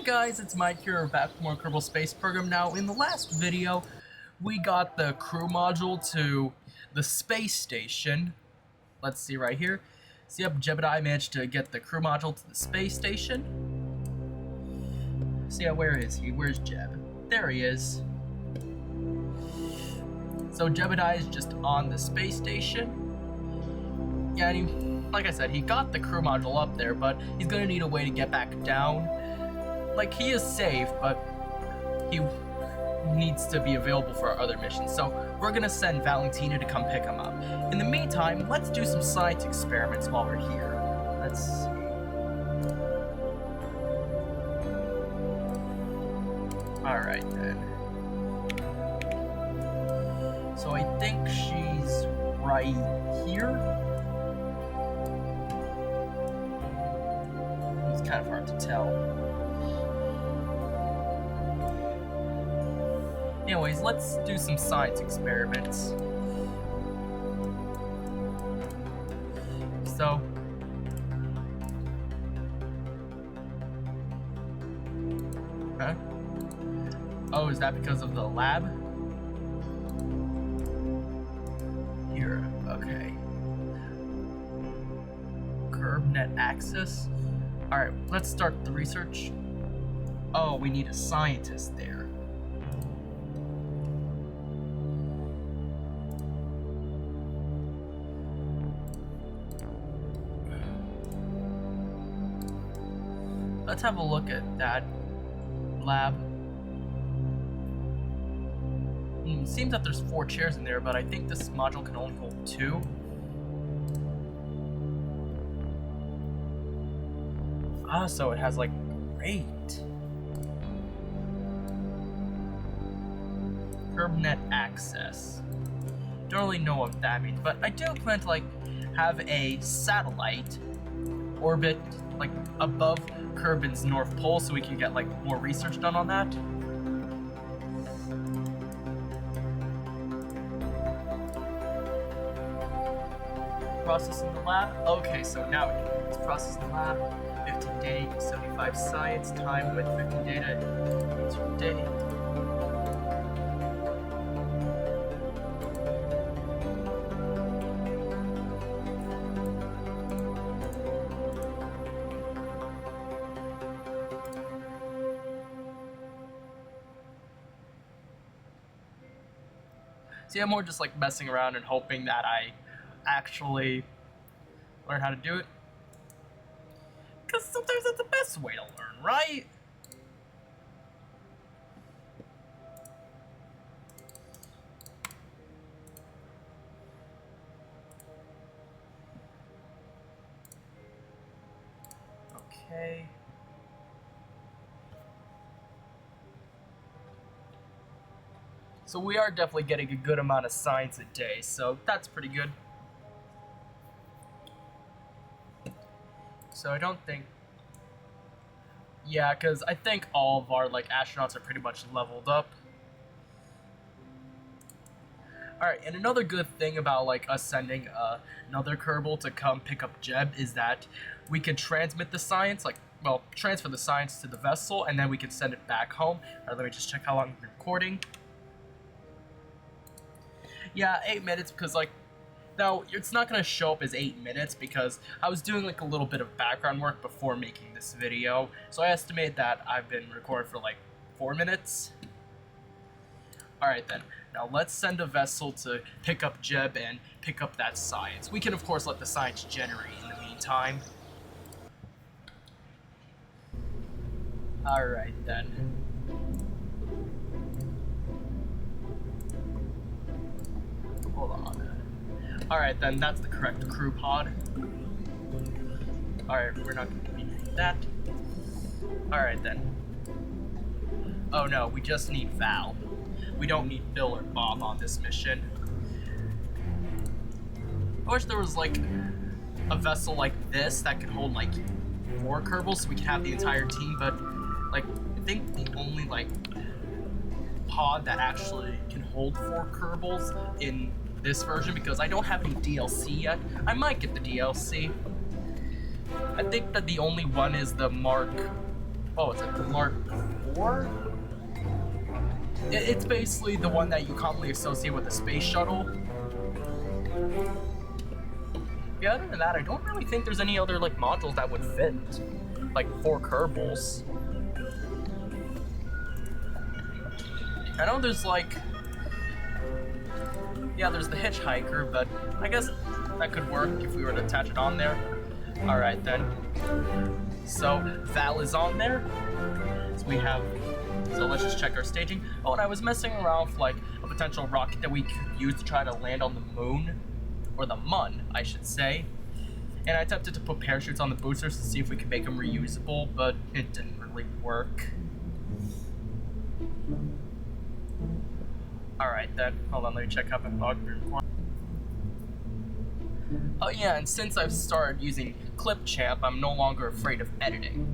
Hey guys, it's Mike here, back with more Kerbal Space Program. Now, in the last video, we got the crew module to the space station. Let's see right here. So yep, Jeb and I managed to get the crew module to the space station. So yeah, where is he? Where's Jeb? There he is. So Jeb and I is just on the space station. Yeah, and he, like I said, he got the crew module up there, but he's gonna need a way to get back down. Like, he is safe, but he needs to be available for our other missions. So we're gonna send Valentina to come pick him up. In the meantime, let's do some science experiments while we're here. Let's see. Alright then. So I think she's right here. It's kind of hard to tell. Anyways, let's do some science experiments. So, huh? Oh, is that because of the lab? Here, okay. CurbNet access. Alright, let's start the research. Oh, we need a scientist there. Let's have a look at that lab. Seems that there's 4 chairs in there, but I think this module can only hold 2. Ah, so it has like, great. CurbNet access. Don't really know what that means, but I do plan to like have a satellite orbit like above Kerbin's North Pole so we can get like more research done on that. Processing the lab. Okay, so now it's processing the lab. 15 data, 75 science, time with 15 data, 2 day. See, I'm more just like messing around and hoping that I actually learn how to do it. Because sometimes that's the best way to learn, right? Okay. So we are definitely getting a good amount of science a day, so that's pretty good. So I don't think... Yeah, because I think all of our like astronauts are pretty much leveled up. Alright, and another good thing about like us sending another Kerbal to come pick up Jeb is that we can transmit the science, like, well, transfer the science to the vessel, and then we can send it back home. Alright, let me just check how long we've been recording. Yeah, 8 minutes, because like, now it's not gonna show up as 8 minutes because I was doing like a little bit of background work before making this video, so I estimate that I've been recording for like 4 minutes. Alright then, now let's send a vessel to pick up Jeb and pick up that science. We can of course let the science generate in the meantime. Alright then. Hold on. Alright then, that's the correct crew pod. Alright, we're not going to need that. Alright then. Oh no, we just need Val. We don't need Bill or Bob on this mission. I wish there was like a vessel like this that could hold like 4 Kerbals so we could have the entire team, but like I think the only like pod that actually can hold 4 Kerbals in this version, because I don't have any DLC yet. I might get the DLC. I think that the only one is the Mark Oh, it's a Mark 4? It's basically the one that you commonly associate with the space shuttle. Yeah, other than that, I don't really think there's any other like modules that would fit, like 4 Kerbals. I know there's like, yeah, there's the hitchhiker, but I guess that could work if we were to attach it on there. All right then. So Val is on there. So we have. So let's just check our staging. Oh, and I was messing around with like a potential rocket that we could use to try to land on the moon, or the Mun, I should say. And I attempted to put parachutes on the boosters to see if we could make them reusable, but it didn't really work. Alright then, hold on, let me check out my log. Oh yeah, and since I've started using Clipchamp, I'm no longer afraid of editing.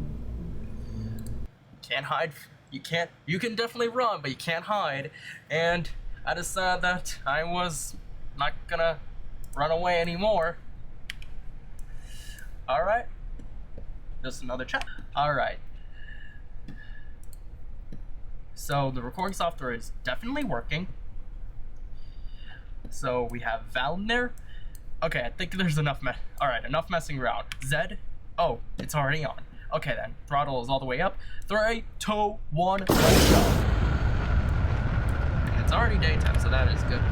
Can't hide, you can definitely run, but you can't hide. And I decided that I was not gonna run away anymore. Alright, just another chat. Alright. So the recording software is definitely working. So we have Val in there. Okay, I think there's enough Alright, enough messing around. Zed? Oh, it's already on. Okay then, throttle is all the way up. 3, 2, 1, let's go. And it's already daytime, so that is good.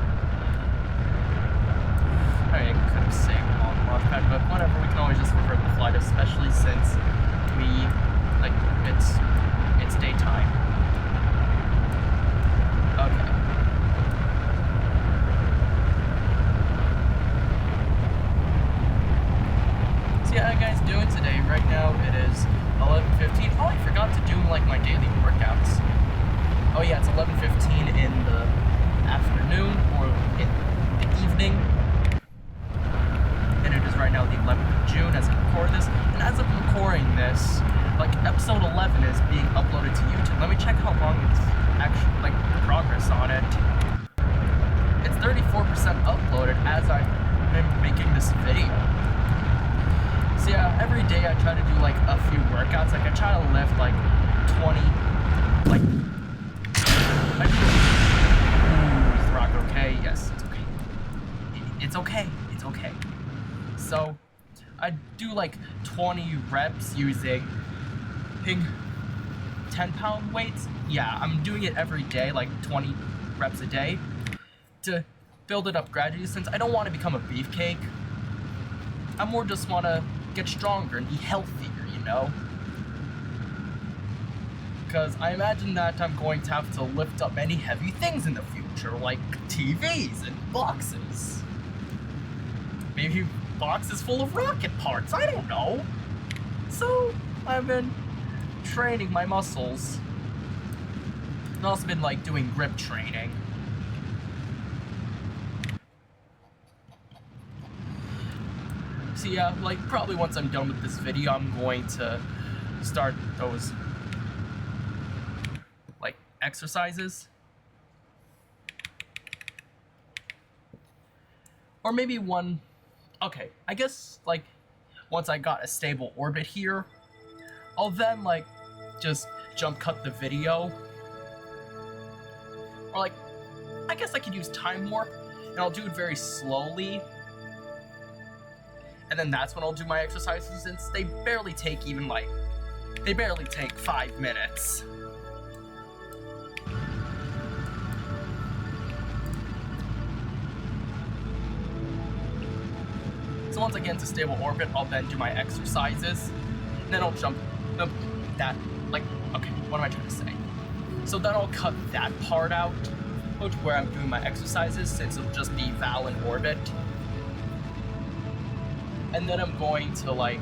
I could have saved on the launchpad, but whatever, we can always just revert the flight, especially since we, like, it's daytime. Okay. So yeah, how you guys doing today? Right now it is 11:15. Oh, I forgot to do like my daily workouts. Oh yeah, it's 11:15 in the afternoon or in the evening. And it is right now the 11th of June as I record this. And as I'm recording this, like episode 11 is being uploaded to YouTube. Let me check how long it's actually, like, the progress on it. It's 34% uploaded as I'm making this video. So yeah, every day I try to do like a few workouts. Like I try to lift like 20, like, is the rock okay? Yes, it's okay. It's okay, it's okay. So I do like 20 reps using 10-pound weights. Yeah, I'm doing it every day, like 20 reps a day to build it up gradually, since I don't want to become a beefcake. I more just want to get stronger and be healthier, you know? Because I imagine that I'm going to have to lift up many heavy things in the future, like TVs and boxes. Maybe boxes full of rocket parts, I don't know. So, I've been training my muscles. I've also been, like, doing grip training. So yeah, like, probably once I'm done with this video, I'm going to start those, like, exercises. Or maybe one, okay, I guess, like, once I got a stable orbit here, I'll then, like, just jump cut the video. Or, like, I guess I could use time warp, and I'll do it very slowly. And then that's when I'll do my exercises, since they barely take even, like, they barely take 5 minutes. So once I get into stable orbit, I'll then do my exercises. And then I'll jump, that, like, okay, what am I trying to say? So then I'll cut that part out, where I'm doing my exercises, since it'll just be Val in orbit. And then I'm going to, like,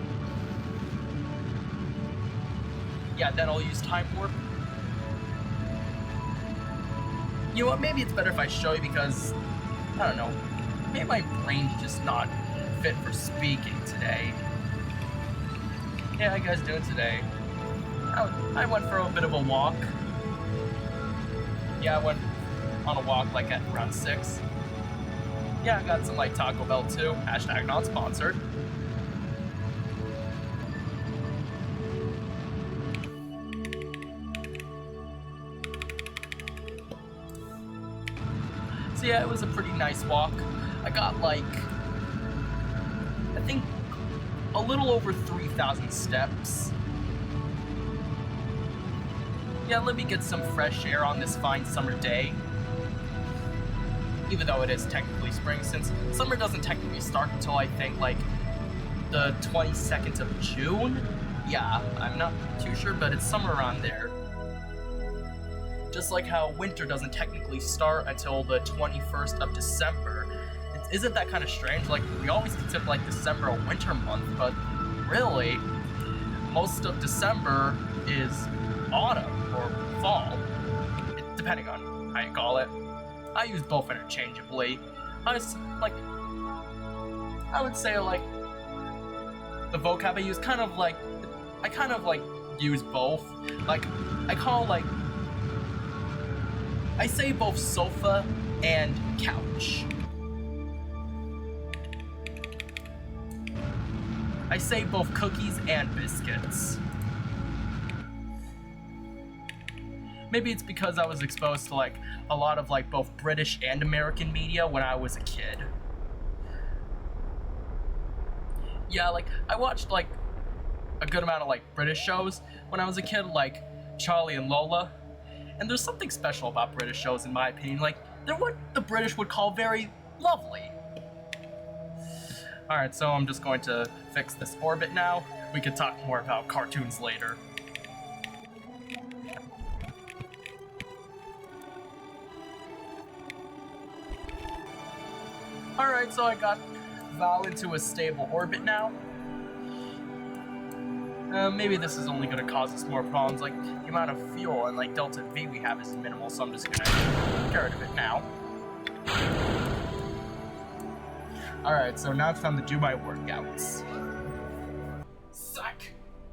yeah, then I'll use time warp. You know what, maybe it's better if I show you, because, I don't know, maybe my brain's just not fit for speaking today. Yeah, how you guys doing today? I went for a bit of a walk. Yeah, I went on a walk, like, at around 6. Yeah, I got some, like, Taco Bell too. Hashtag not sponsored. So yeah, it was a pretty nice walk. I got like, I think a little over 3,000 steps. Yeah, let me get some fresh air on this fine summer day. Even though it is technically spring, since summer doesn't technically start until I think like the 22nd of June. Yeah, I'm not too sure, but it's somewhere around there. Just like how winter doesn't technically start until the 21st of December. Isn't that kind of strange? Like, we always consider like December a winter month, but really, most of December is autumn or fall, depending on how you call it. I use both interchangeably. I would say like the vocab I use I kind of use both. Like, I say both sofa and couch. I say both cookies and biscuits. Maybe it's because I was exposed to like a lot of like both British and American media when I was a kid. Yeah, like I watched like a good amount of like British shows when I was a kid, like Charlie and Lola. And there's something special about British shows in my opinion. Like, they're what the British would call very lovely. Alright, so I'm just going to fix this orbit now. We can talk more about cartoons later. Alright, so I got Val into a stable orbit now. Maybe this is only going to cause us more problems, like the amount of fuel and like delta V we have is minimal, so I'm just going to get rid of it now. Alright, so now it's time to do my workouts. 5,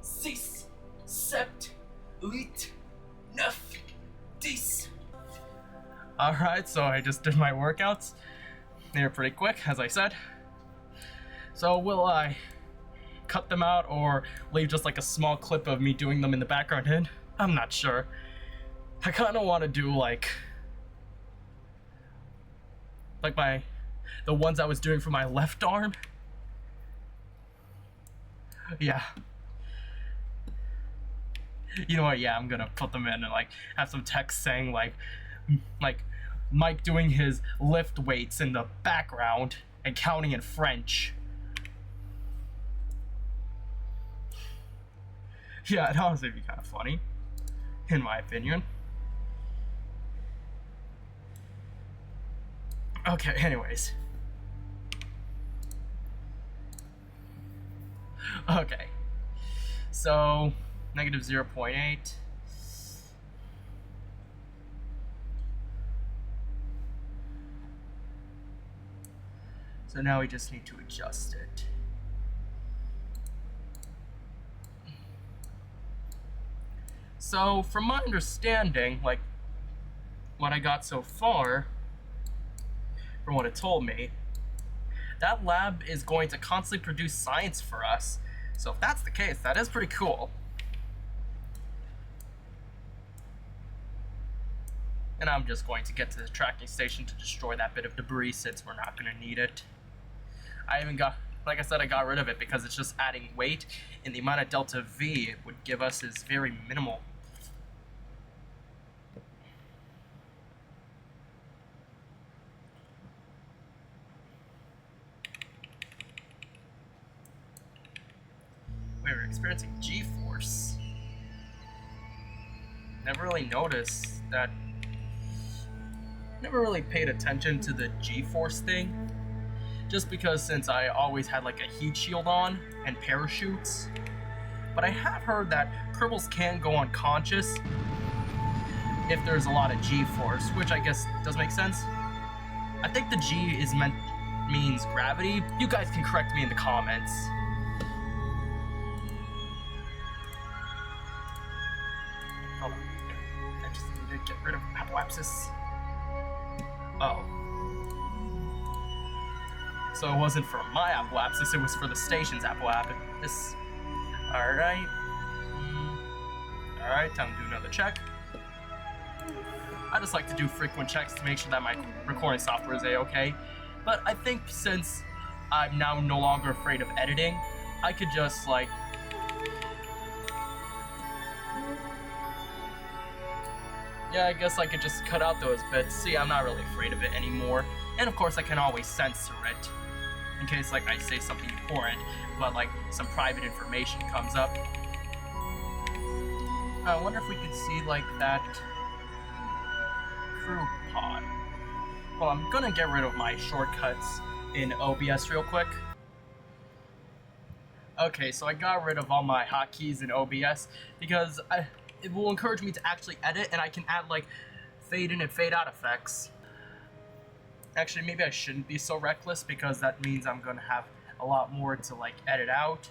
6, 7, 8, 9, 10. Alright, so I just did my workouts. They were pretty quick, as I said. So will I cut them out or leave just like a small clip of me doing them in the background in? I'm not sure. I kind of want to do like the ones I was doing for my left arm. Yeah. You know what? Yeah, I'm gonna put them in and like have some text saying like Mike doing his lift weights in the background and counting in French. Yeah, it'd honestly be kind of funny, in my opinion. Okay, anyways. Okay. So, negative 0.8. So now we just need to adjust it. So, from my understanding, like, what I got so far, from what it told me, that lab is going to constantly produce science for us. So if that's the case, that is pretty cool. And I'm just going to get to the tracking station to destroy that bit of debris since we're not going to need it. Like I said, I got rid of it because it's just adding weight, and the amount of delta V it would give us is very minimal. Wait, we're experiencing G-force. Never really noticed that. Never really paid attention to the G-force thing. Just because since I always had like a heat shield on and parachutes. But I have heard that Kerbals can go unconscious if there's a lot of G-force, which I guess does make sense. I think the G means gravity. You guys can correct me in the comments. Hold on. I just need to get rid of apoapsis. Oh. So it wasn't for my apoapsis, it was for the station's apoapsis. Alright. Alright, time to do another check. I just like to do frequent checks to make sure that my recording software is a-okay. But I think since I'm now no longer afraid of editing, I could just like... Yeah, I guess I could just cut out those bits. See, I'm not really afraid of it anymore. And of course I can always censor it, in case like I say something important, but like some private information comes up. I wonder if we could see like that crew pod. Well, I'm gonna get rid of my shortcuts in OBS real quick. Okay, so I got rid of all my hotkeys in OBS because it will encourage me to actually edit, and I can add like fade in and fade out effects. Actually, maybe I shouldn't be so reckless because that means I'm gonna have a lot more to like edit out.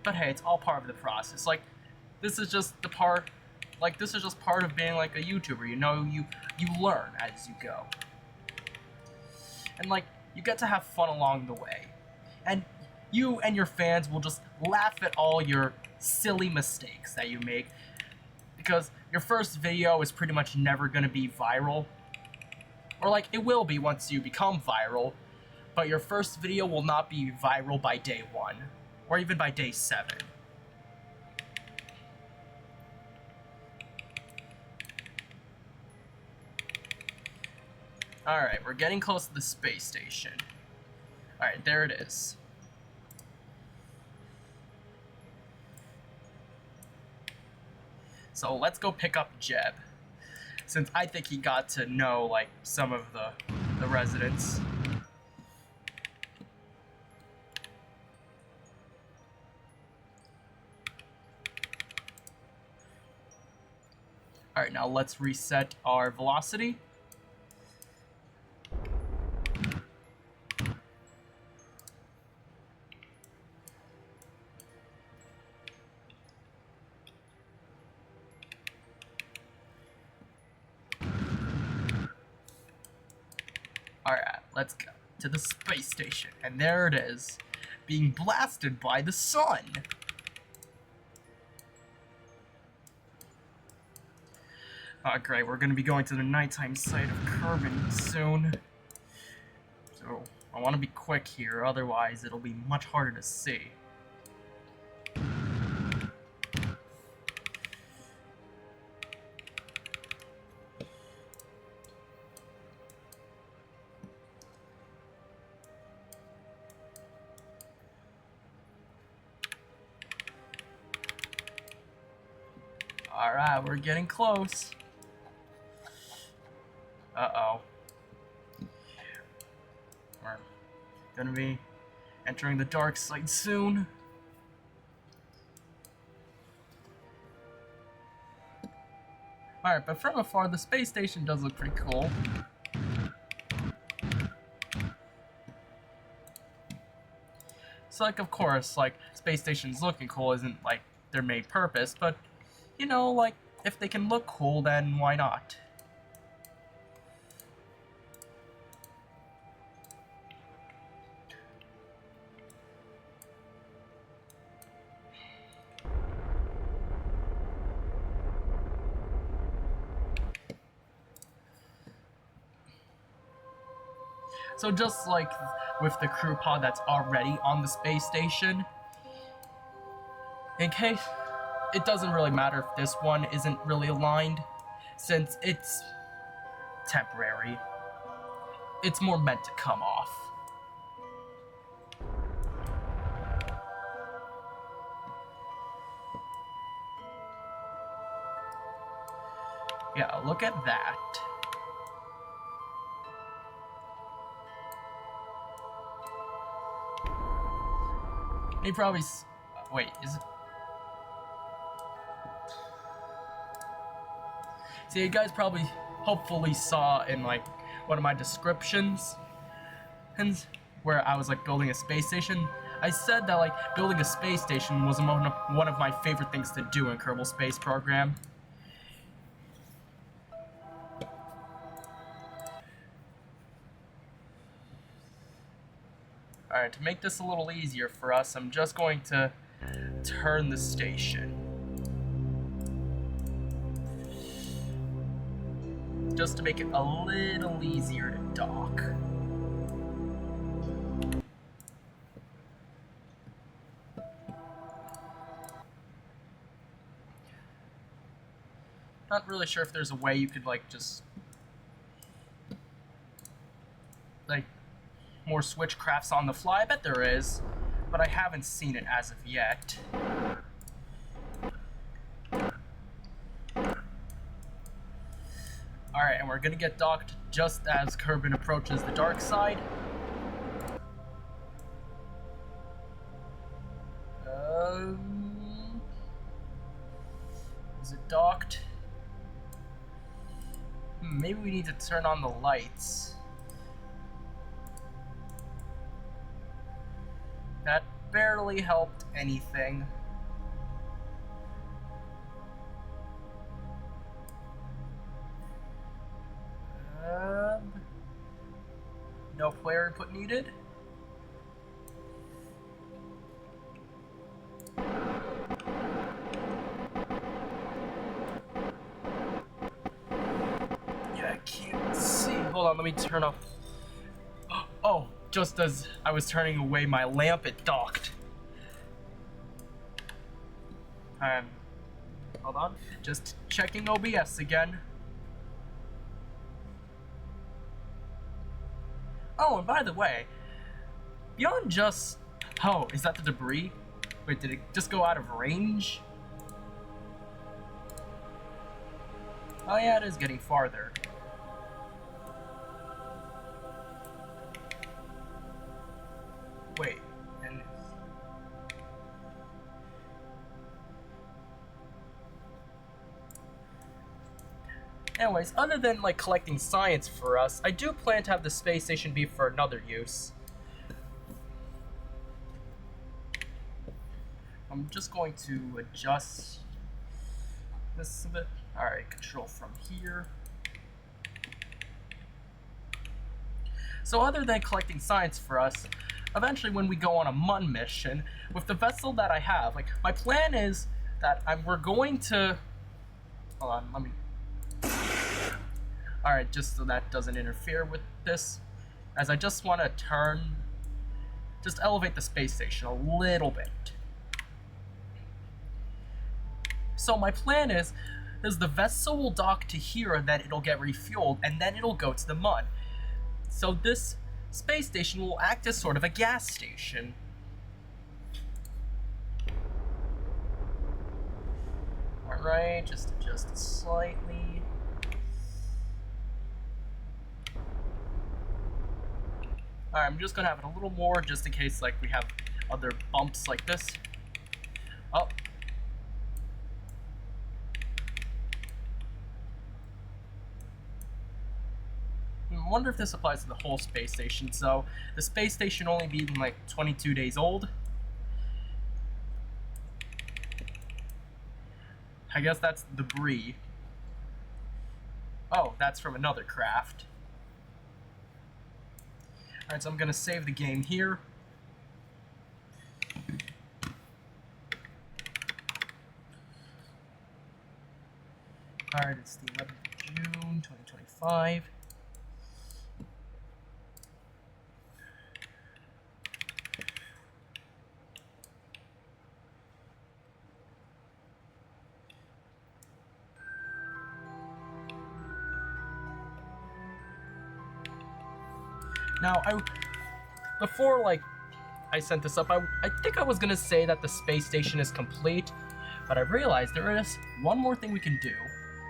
But hey, it's all part of the process. Like, this is just the part, like this is just part of being like a YouTuber, you know, you learn as you go. And like, you get to have fun along the way. And you and your fans will just laugh at all your silly mistakes that you make, because your first video is pretty much never gonna be viral. Or like, it will be once you become viral, but your first video will not be viral by day 1, or even by day 7. Alright, we're getting close to the space station. Alright, there it is. So let's go pick up Jeb, since I think he got to know like some of the residents. Alright, now let's reset our velocity. Alright, let's go to the space station. And there it is, being blasted by the sun. Oh great, we're gonna be going to the nighttime side of Kerbal soon. So, I want to be quick here, otherwise it'll be much harder to see. Alright, we're getting close. Uh-oh. We're gonna be entering the dark side soon. Alright, but from afar, the space station does look pretty cool. So, like, of course, like, space stations looking cool isn't, like, their main purpose, but, you know, like, if they can look cool, then why not? So just like with the crew pod that's already on the space station, in case it doesn't really matter if this one isn't really aligned, since it's temporary, it's more meant to come off. Yeah, look at that. He probably wait, is it? See, you guys probably, hopefully saw in like one of my descriptions, and where I was like building a space station. I said that like building a space station was one of my favorite things to do in Kerbal Space Program. Alright, to make this a little easier for us, I'm just going to turn the station. just to make it a little easier to dock. Not really sure if there's a way you could, like, just... like, more switchcrafts on the fly. I bet there is, but I haven't seen it as of yet. Alright, and we're gonna get docked just as Kerbal approaches the dark side. Is it docked? Maybe we need to turn on the lights. That barely helped anything. No player input needed. Yeah, I can't see. Hold on, let me turn off. Oh, just as I was turning away my lamp, it docked. Hold on. Just checking OBS again. Oh, and by the way, beyond just... Oh, is that the debris? Wait, did it just go out of range? Oh yeah, it is getting farther. Wait, and... Anyways, other than, like, collecting science for us, I do plan to have the space station be for another use. I'm just going to adjust this a bit. Alright, control from here. So other than collecting science for us, eventually when we go on a MUN mission, with the vessel that I have, like, my plan is that we're going to... Hold on, let me... Alright, just so that doesn't interfere with this, as I just want to just elevate the space station a little bit. So my plan is the vessel will dock to here and then it'll get refueled and then it'll go to the MUN. So this space station will act as sort of a gas station. Alright, just adjust it slightly. Alright, I'm just gonna have it a little more just in case, like, we have other bumps like this. Oh. I wonder if this applies to the whole space station. So, the space station only being, like, 22 days old. I guess that's debris. Oh, that's from another craft. Alright, so I'm going to save the game here. Alright, it's the 11th of June, 2025. Now, before, like, I sent this up, I think I was gonna say that the space station is complete, but I realized there is one more thing we can do.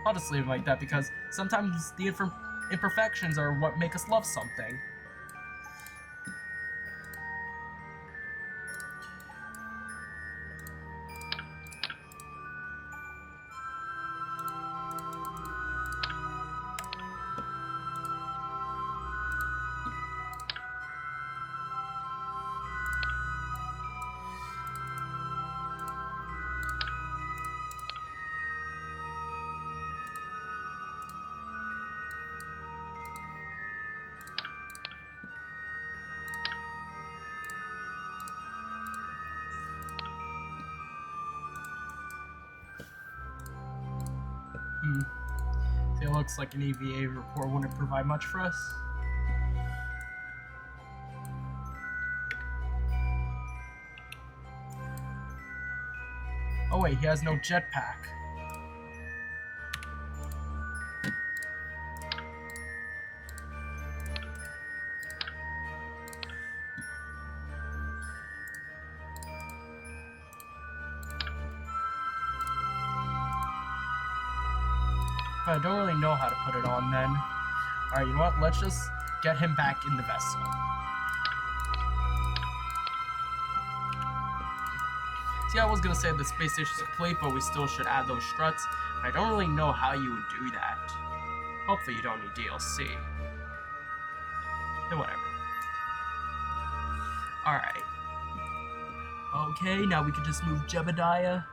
I'll just leave it like that because sometimes the imperfections are what make us love something. looks like an EVA report wouldn't provide much for us. Oh wait, he has no jetpack. But I don't really know how to put it on then. Alright, you know what? Let's just get him back in the vessel. See, I was gonna say the space station's complete, but we still should add those struts. I don't really know how you would do that. Hopefully you don't need DLC. Then whatever. Alright. Okay, now we can just move Jebediah.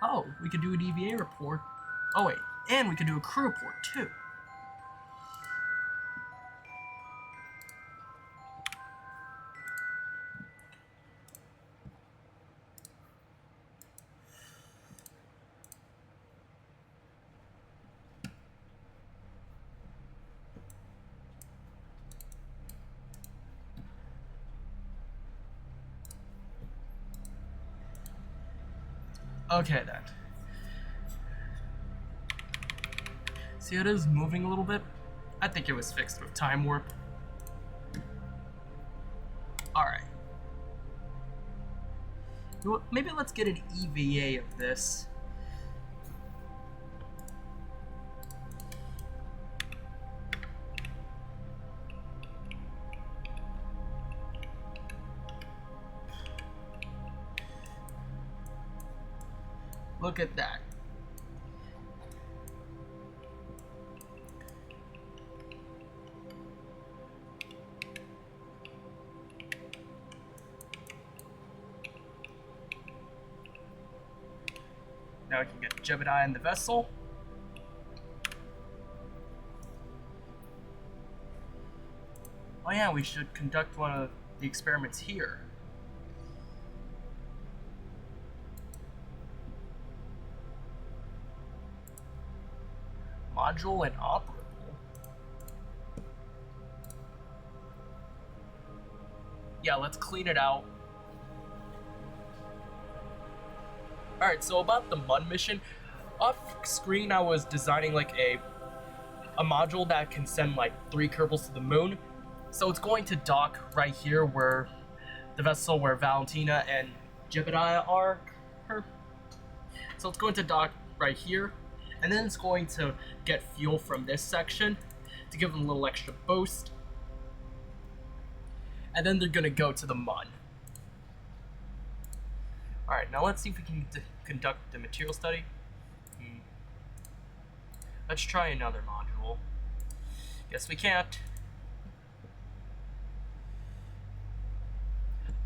Oh, we could do an EVA report. Oh wait, and we could do a crew report too. Okay then. See, it is moving a little bit. I think it was fixed with time warp. Alright. You know what? Maybe let's get an EVA of this. Look at that. Now I can get Jebediah in the vessel. Oh yeah, we should conduct one of the experiments here. Module and operable. Yeah, let's clean it out. Alright, so about the MUN mission, off screen I was designing like a module that can send like 3 Kerbals to the moon. So it's going to dock right here where the vessel where Valentina and Jebediah are. So it's going to dock right here, and then it's going to get fuel from this section to give them a little extra boost. And then they're gonna go to the MUN. Alright, now let's see if we can conduct the material study. Let's try another module. Guess we can't.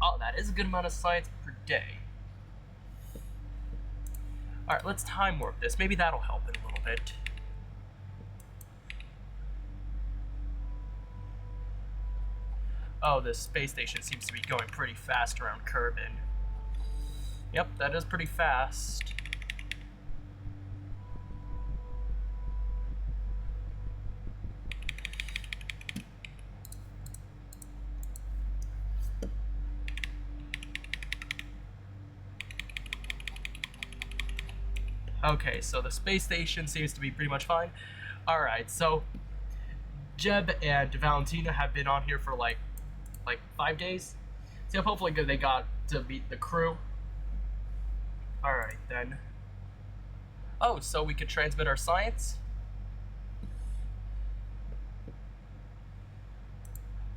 Oh, that is a good amount of science per day. Alright, let's time warp this. Maybe that'll help it a little bit. Oh, this space station seems to be going pretty fast around Kerbal. Yep, that is pretty fast. Okay, so the space station seems to be pretty much fine. Alright, so Jeb and Valentina have been on here for like 5 days. So hopefully they got to meet the crew. Alright then. Oh, so we could transmit our science?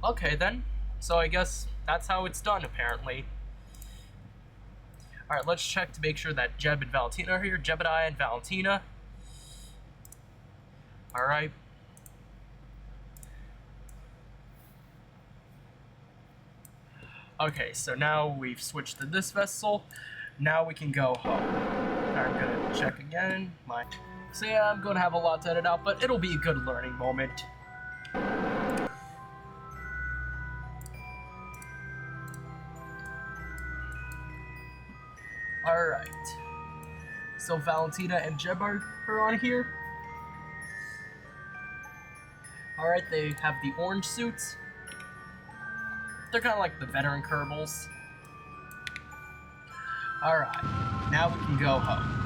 Okay then. So I guess that's how it's done apparently. Alright, let's check to make sure that Jeb and Valentina are here. Jebediah and Valentina. Alright. Okay, so now we've switched to this vessel. Now we can go home. I'm gonna check again. So yeah, I'm gonna have a lot to edit out, but it'll be a good learning moment. Alright. So Valentina and Jeb are on here. Alright, they have the orange suits. They're kind of like the veteran Kerbals. Alright, now we can go home.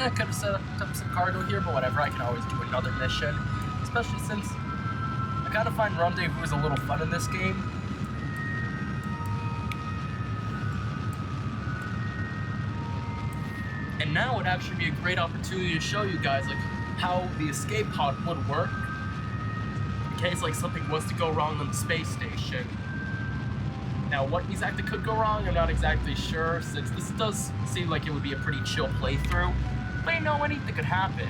I could have set up some cargo here, but whatever, I can always do another mission. Especially since I kind of find Rendezvous is a little fun in this game. And now would actually be a great opportunity to show you guys like how the escape pod would work in case like something was to go wrong on the space station. Now what exactly could go wrong, I'm not exactly sure, since this does seem like it would be a pretty chill playthrough, but you know, anything could happen.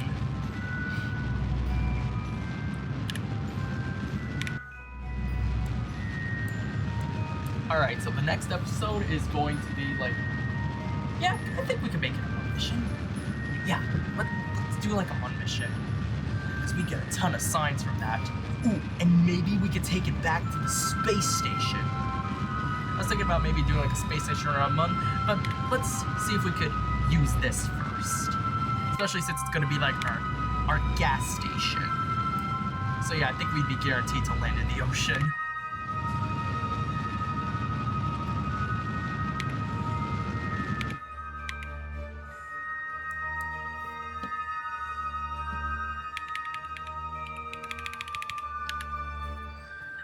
Alright, so the next episode is going to be like, yeah, I think we can make it a one mission. Yeah, let's do like a one mission. Because we get a ton of signs from that. Ooh, and maybe we could take it back to the space station. I was thinking about maybe doing like a space station around Mun, but let's see if we could use this first. Especially since it's going to be like our gas station. So yeah, I think we'd be guaranteed to land in the ocean.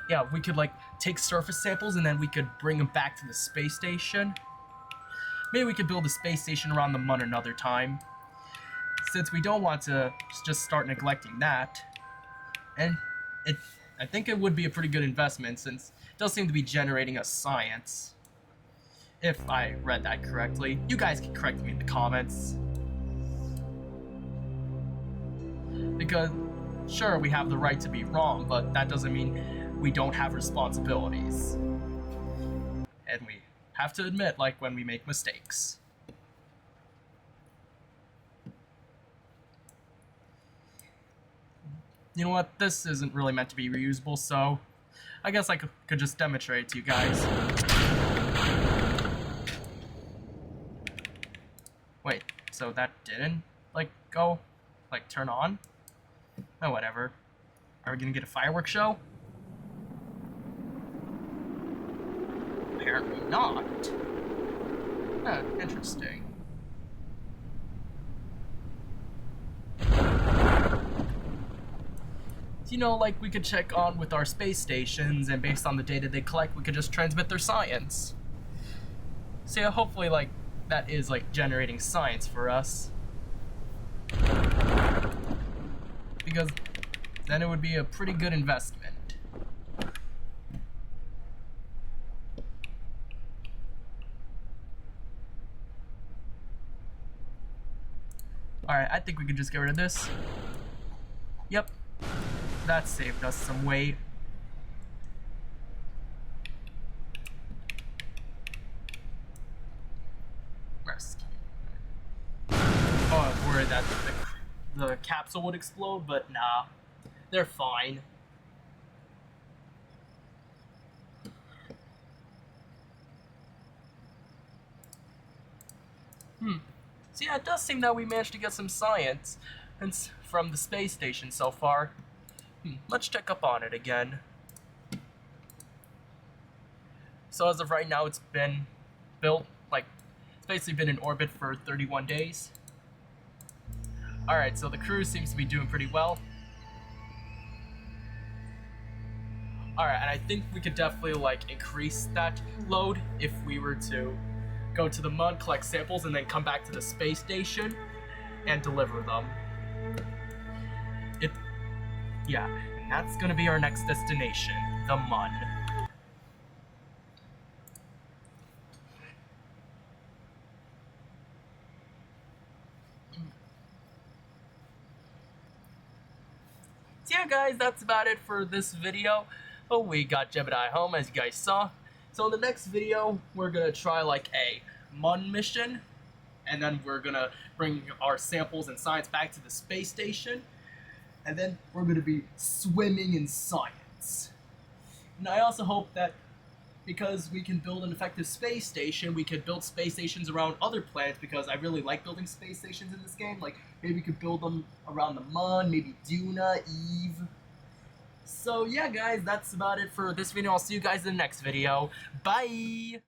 Yeah, we could like take surface samples and then we could bring them back to the space station. Maybe we could build a space station around the Mun another time, since we don't want to just start neglecting that. And I think it would be a pretty good investment, since it does seem to be generating us science. If I read that correctly. You guys can correct me in the comments. Because, sure, we have the right to be wrong, but that doesn't mean we don't have responsibilities. And we have to admit, like, when we make mistakes. You know what, this isn't really meant to be reusable, so I guess I could just demonstrate it to you guys. Wait, so that didn't, like, go, like, turn on? Oh, whatever. Are we gonna get a fireworks show? Apparently not. Huh, interesting. You know, like, we could check on with our space stations, and based on the data they collect, we could just transmit their science. So yeah, hopefully, like, that is, like, generating science for us. Because then it would be a pretty good investment. Alright, I think we could just get rid of this. Yep. That saved us some weight. Rescue. Oh, I was worried that the capsule would explode, but nah. They're fine. So yeah, it does seem that we managed to get some science from the space station so far. Let's check up on it again. So as of right now, it's been built, like, it's basically been in orbit for 31 days. Alright, so the crew seems to be doing pretty well. Alright, and I think we could definitely, like, increase that load if we were to go to the Mun, collect samples, and then come back to the space station and deliver them. Yeah, and that's gonna be our next destination, the Mun. So yeah, guys, that's about it for this video. Oh, we got Jebediah home, as you guys saw. So in the next video, we're gonna try like a Mun mission, and then we're gonna bring our samples and science back to the space station, and then we're gonna be swimming in science. And I also hope that because we can build an effective space station. We could build space stations around other planets because I really like building space stations in this game. Like, maybe we could build them around the Mun, maybe Duna, Eve. So yeah, guys, that's about it for this video. I'll see you guys in the next video. Bye!